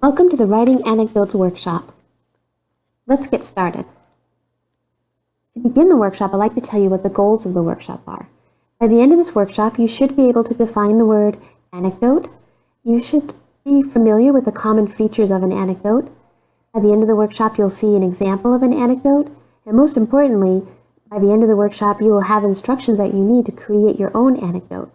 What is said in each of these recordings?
Welcome to the Writing Anecdotes workshop. Let's get started. To begin the workshop, I'd like to tell you what the goals of the workshop are. By the end of this workshop, you should be able to define the word anecdote. You should be familiar with the common features of an anecdote. By the end of the workshop, you'll see an example of an anecdote. And most importantly, by the end of the workshop, you will have instructions that you need to create your own anecdote.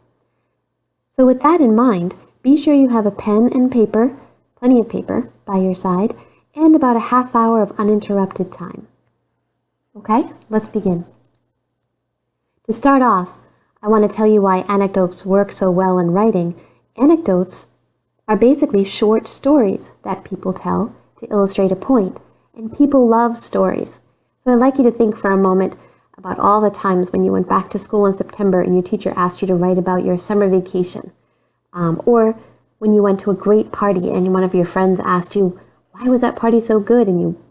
So with that in mind, be sure you have a pen and paper, plenty of paper by your side, and about a half hour of uninterrupted time. Okay, let's begin. To start off, I want to tell you why anecdotes work so well in writing. Anecdotes are basically short stories that people tell to illustrate a point, and people love stories. So I'd like you to think for a moment about all the times when you went back to school in September and your teacher asked you to write about your summer vacation, or when you went to a great party and one of your friends asked you, why was that party so good? And you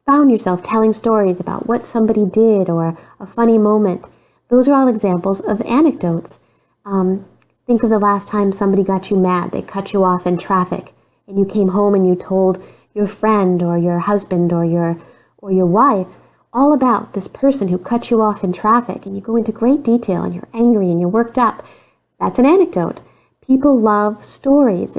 found yourself telling stories about what somebody did or a funny moment. Those are all examples of anecdotes. Think of the last time somebody got you mad. They cut you off in traffic and you came home and you told your friend or your husband or your wife all about this person who cut you off in traffic, and you go into great detail and you're angry and you're worked up. That's an anecdote. People love stories.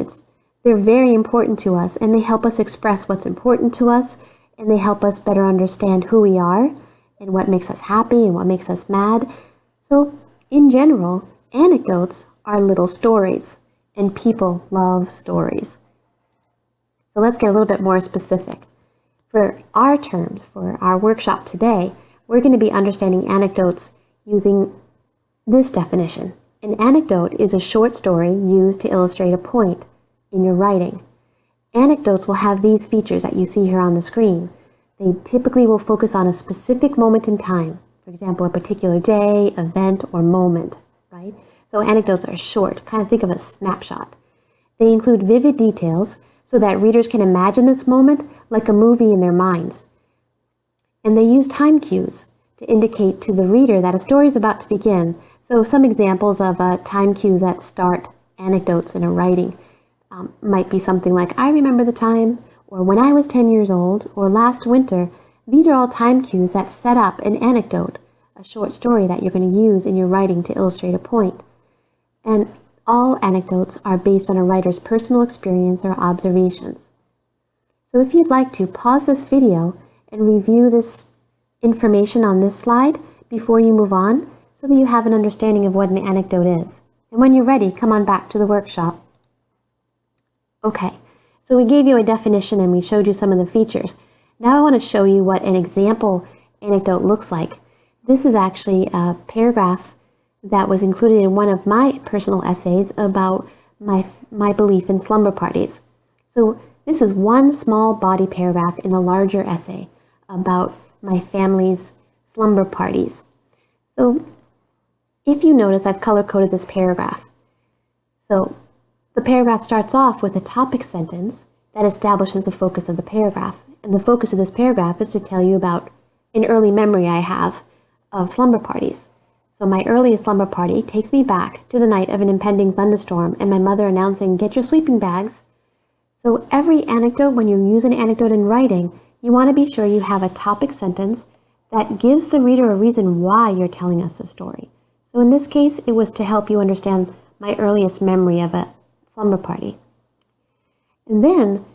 They're very important to us, and they help us express what's important to us, and they help us better understand who we are and what makes us happy and what makes us mad. So, in general, anecdotes are little stories, and people love stories. So let's get a little bit more specific. For our terms, for our workshop today, we're going to be understanding anecdotes using this definition. An anecdote is a short story used to illustrate a point in your writing. Anecdotes will have these features that you see here on the screen. They typically will focus on a specific moment in time. For example, a particular day, event, or moment, right? So anecdotes are short. Kind of think of a snapshot. They include vivid details so that readers can imagine this moment like a movie in their minds. And they use time cues to indicate to the reader that a story is about to begin. So some examples of time cues that start anecdotes in a writing might be something like, I remember the time, or when I was 10 years old, or last winter. These are all time cues that set up an anecdote, a short story that you're going to use in your writing to illustrate a point. And all anecdotes are based on a writer's personal experience or observations. So if you'd like to, pause this video and review this information on this slide before you move on, so that you have an understanding of what an anecdote is. And when you're ready, come on back to the workshop. Okay, so we gave you a definition and we showed you some of the features. Now I want to show you what an example anecdote looks like. This is actually a paragraph that was included in one of my personal essays about my belief in slumber parties. So this is one small body paragraph in a larger essay about my family's slumber parties. So if you notice, I've color-coded this paragraph. So the paragraph starts off with a topic sentence that establishes the focus of the paragraph. And the focus of this paragraph is to tell you about an early memory I have of slumber parties. So my earliest slumber party takes me back to the night of an impending thunderstorm and my mother announcing, "Get your sleeping bags." So every anecdote, when you use an anecdote in writing, you want to be sure you have a topic sentence that gives the reader a reason why you're telling us a story. So in this case, it was to help you understand my earliest memory of a slumber party. And then,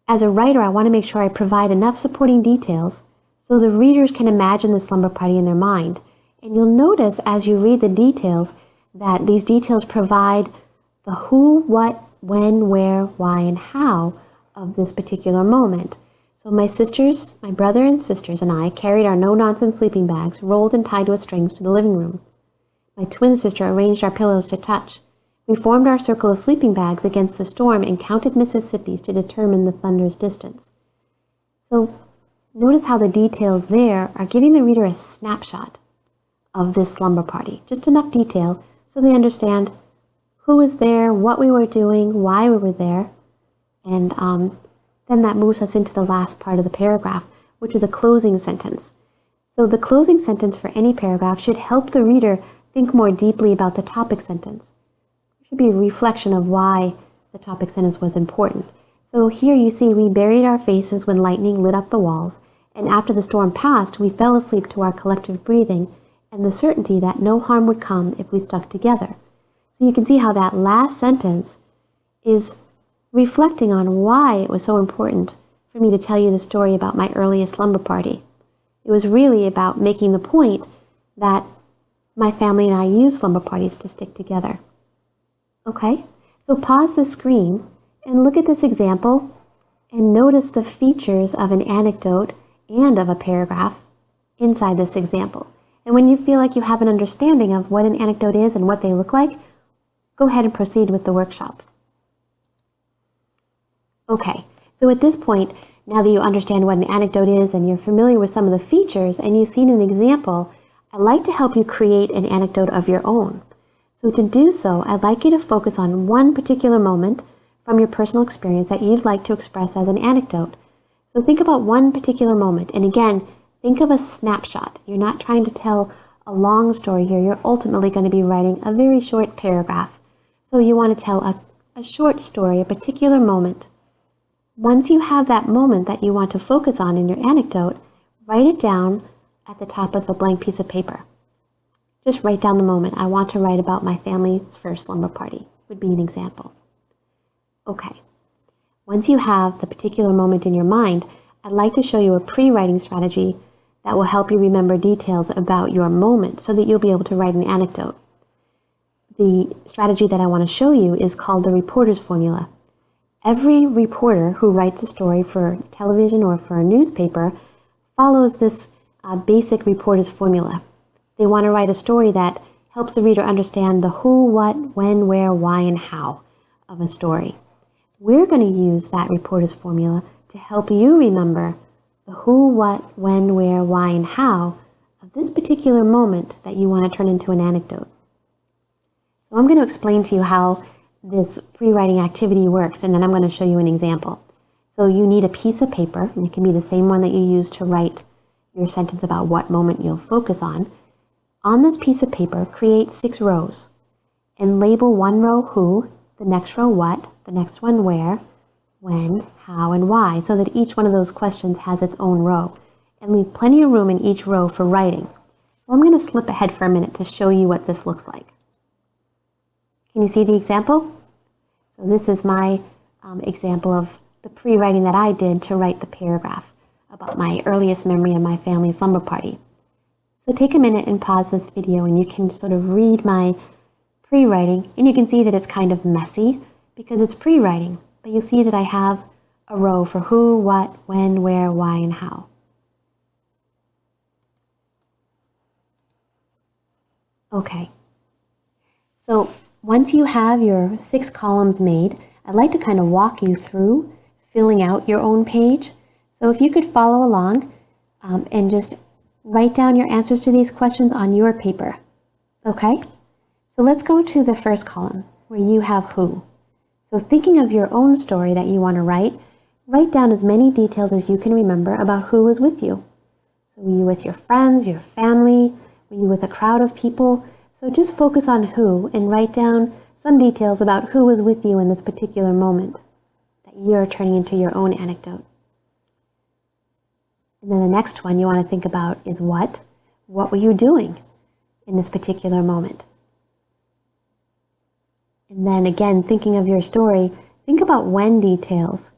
as a writer, I want to make sure I provide enough supporting details so the readers can imagine the slumber party in their mind. And you'll notice as you read the details that these details provide the who, what, when, where, why, and how of this particular moment. So my brother and sisters and I carried our no-nonsense sleeping bags rolled and tied with strings to the living room. My twin sister arranged our pillows to touch. We formed our circle of sleeping bags against the storm and counted Mississippis to determine the thunder's distance. So notice how the details there are giving the reader a snapshot of this slumber party. Just enough detail so they understand who was there, what we were doing, why we were there. And then that moves us into the last part of the paragraph, which is the closing sentence. So the closing sentence for any paragraph should help the reader think more deeply about the topic sentence. It should be a reflection of why the topic sentence was important. So here you see we buried our faces when lightning lit up the walls, and after the storm passed, we fell asleep to our collective breathing and the certainty that no harm would come if we stuck together. So you can see how that last sentence is reflecting on why it was so important for me to tell you the story about my earliest slumber party. It was really about making the point that my family and I use slumber parties to stick together. Okay, so pause the screen and look at this example and notice the features of an anecdote and of a paragraph inside this example. And when you feel like you have an understanding of what an anecdote is and what they look like, go ahead and proceed with the workshop. Okay, so at this point, now that you understand what an anecdote is and you're familiar with some of the features and you've seen an example, I'd like to help you create an anecdote of your own. So to do so, I'd like you to focus on one particular moment from your personal experience that you'd like to express as an anecdote. So think about one particular moment, and again, think of a snapshot. You're not trying to tell a long story here. You're ultimately going to be writing a very short paragraph. So you want to tell a short story, a particular moment. Once you have that moment that you want to focus on in your anecdote, write it down at the top of the blank piece of paper. Just write down the moment. I want to write about my family's first slumber party, would be an example. Okay. Once you have the particular moment in your mind, I'd like to show you a pre-writing strategy that will help you remember details about your moment so that you'll be able to write an anecdote. The strategy that I want to show you is called the reporter's formula. Every reporter who writes a story for television or for a newspaper follows this basic reporter's formula. They want to write a story that helps the reader understand the who, what, when, where, why, and how of a story. We're going to use that reporter's formula to help you remember the who, what, when, where, why, and how of this particular moment that you want to turn into an anecdote. So I'm going to explain to you how this pre-writing activity works, and then I'm going to show you an example. So you need a piece of paper, and it can be the same one that you use to write your sentence about what moment you'll focus on. On this piece of paper, create 6 rows, and label one row who, the next row what, the next one where, when, how, and why, so that each one of those questions has its own row, and leave plenty of room in each row for writing. So I'm going to slip ahead for a minute to show you what this looks like. Can you see the example? So this is my example of the pre-writing that I did to write the paragraph about my earliest memory of my family's slumber party. So take a minute and pause this video and you can sort of read my pre-writing, and you can see that it's kind of messy because it's pre-writing, but you see that I have a row for who, what, when, where, why, and how. Okay, so once you have your 6 columns made, I'd like to kind of walk you through filling out your own page. So if you could follow along and just write down your answers to these questions on your paper. Okay? So let's go to the first column where you have who. So thinking of your own story that you want to write down as many details as you can remember about who was with you. So were you with your friends, your family? Were you with a crowd of people? So just focus on who and write down some details about who was with you in this particular moment that you're turning into your own anecdote. And then the next one you want to think about is what? What were you doing in this particular moment? And then again, thinking of your story, think about when details.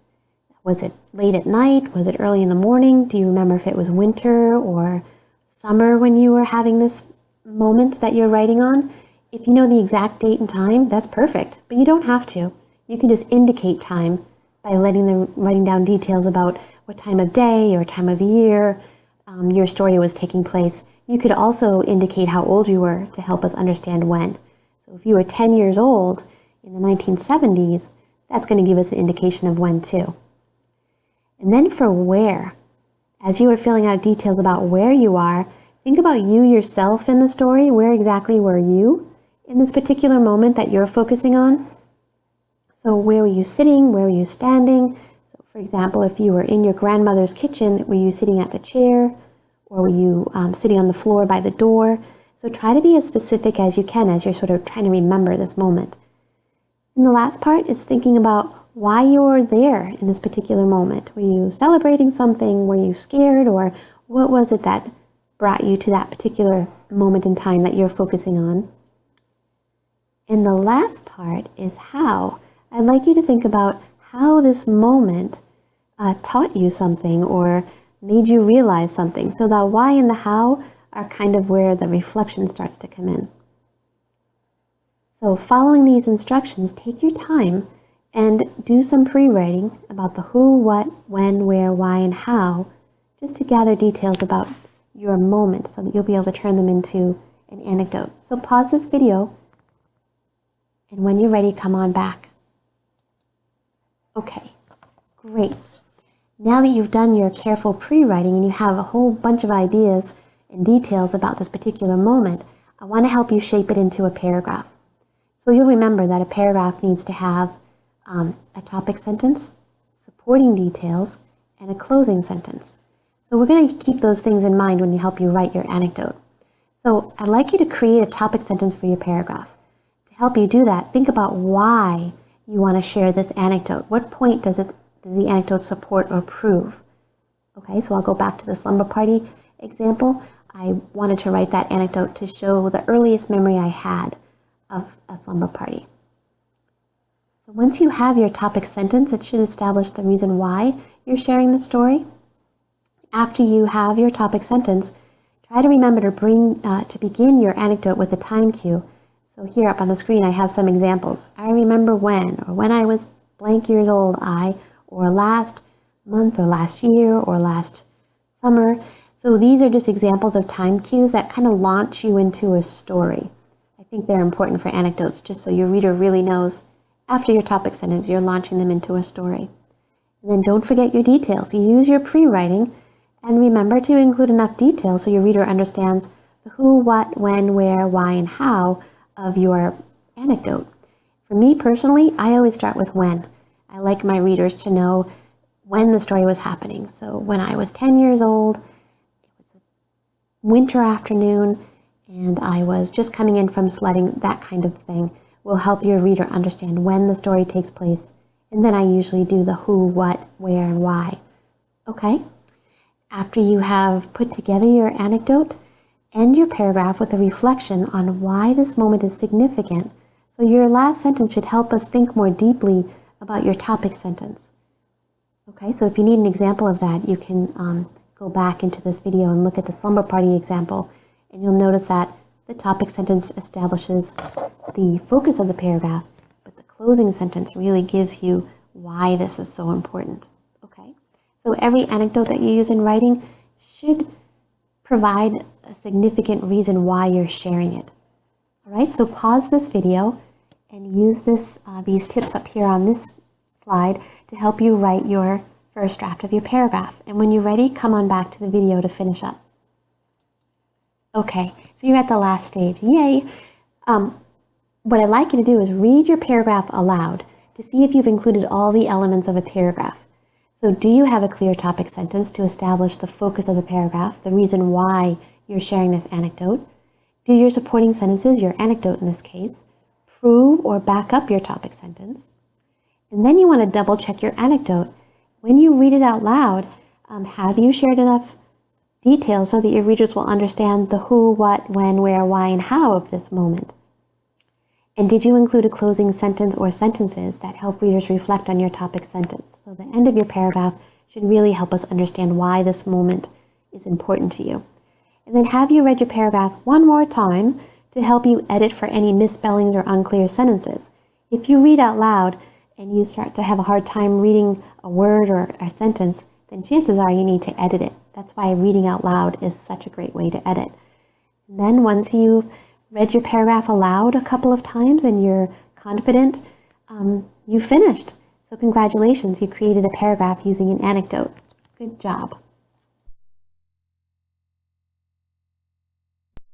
Was it late at night? Was it early in the morning? Do you remember if it was winter or summer when you were having this moment that you're writing on? If you know the exact date and time, that's perfect, but you don't have to. You can just indicate time by writing down details about what time of day or time of year your story was taking place. You could also indicate how old you were to help us understand when. So if you were 10 years old in the 1970s, that's going to give us an indication of when too. And then for where, as you are filling out details about where you are, think about you yourself in the story. Where exactly were you in this particular moment that you're focusing on? So where were you sitting? Where were you standing? So for example, if you were in your grandmother's kitchen, were you sitting at the chair? Or were you sitting on the floor by the door? So try to be as specific as you can as you're sort of trying to remember this moment. And the last part is thinking about why you were there in this particular moment. Were you celebrating something? Were you scared? Or what was it that brought you to that particular moment in time that you're focusing on? And the last part is how. I'd like you to think about how this moment taught you something or made you realize something. So the why and the how are kind of where the reflection starts to come in. So following these instructions, take your time and do some pre-writing about the who, what, when, where, why, and how, just to gather details about your moment so that you'll be able to turn them into an anecdote. So pause this video, and when you're ready, come on back. Okay, great. Now that you've done your careful pre-writing and you have a whole bunch of ideas and details about this particular moment, I want to help you shape it into a paragraph. So you'll remember that a paragraph needs to have a topic sentence, supporting details, and a closing sentence. So we're going to keep those things in mind when you help you write your anecdote. So I'd like you to create a topic sentence for your paragraph. To help you do that, think about why you want to share this anecdote. What point does the anecdote support or prove? Okay, so I'll go back to the slumber party example. I wanted to write that anecdote to show the earliest memory I had of a slumber party. So once you have your topic sentence, it should establish the reason why you're sharing the story. After you have your topic sentence, try to remember to begin your anecdote with a time cue. So here up on the screen I have some examples. I remember when, or when I was blank years old, or last month, or last year, or last summer. So these are just examples of time cues that kind of launch you into a story. I think they're important for anecdotes, just so your reader really knows after your topic sentence you're launching them into a story. And then don't forget your details. You use your pre-writing, and remember to include enough detail so your reader understands the who, what, when, where, why, and how of your anecdote. For me personally, I always start with when. I like my readers to know when the story was happening. So when I was 10 years old, it was a winter afternoon, and I was just coming in from sledding, that kind of thing will help your reader understand when the story takes place. And then I usually do the who, what, where, and why. Okay? After you have put together your anecdote, end your paragraph with a reflection on why this moment is significant. So your last sentence should help us think more deeply about your topic sentence. Okay, so if you need an example of that, you can go back into this video and look at the slumber party example, and you'll notice that the topic sentence establishes the focus of the paragraph, but the closing sentence really gives you why this is so important. Okay, so every anecdote that you use in writing should provide a significant reason why you're sharing it. All right, so pause this video and use these tips up here on this slide to help you write your first draft of your paragraph. And when you're ready, come on back to the video to finish up. Okay, so you're at the last stage. Yay! What I'd like you to do is read your paragraph aloud to see if you've included all the elements of a paragraph. So do you have a clear topic sentence to establish the focus of the paragraph, the reason why you're sharing this anecdote? Do your supporting sentences, your anecdote in this case, prove or back up your topic sentence? And then you want to double check your anecdote. When you read it out loud, have you shared enough details so that your readers will understand the who, what, when, where, why, and how of this moment? And did you include a closing sentence or sentences that help readers reflect on your topic sentence? So the end of your paragraph should really help us understand why this moment is important to you. And then have you read your paragraph one more time to help you edit for any misspellings or unclear sentences. If you read out loud and you start to have a hard time reading a word or a sentence, then chances are you need to edit it. That's why reading out loud is such a great way to edit. And then once you've read your paragraph aloud a couple of times and you're confident, you finished. So congratulations, you created a paragraph using an anecdote. Good job.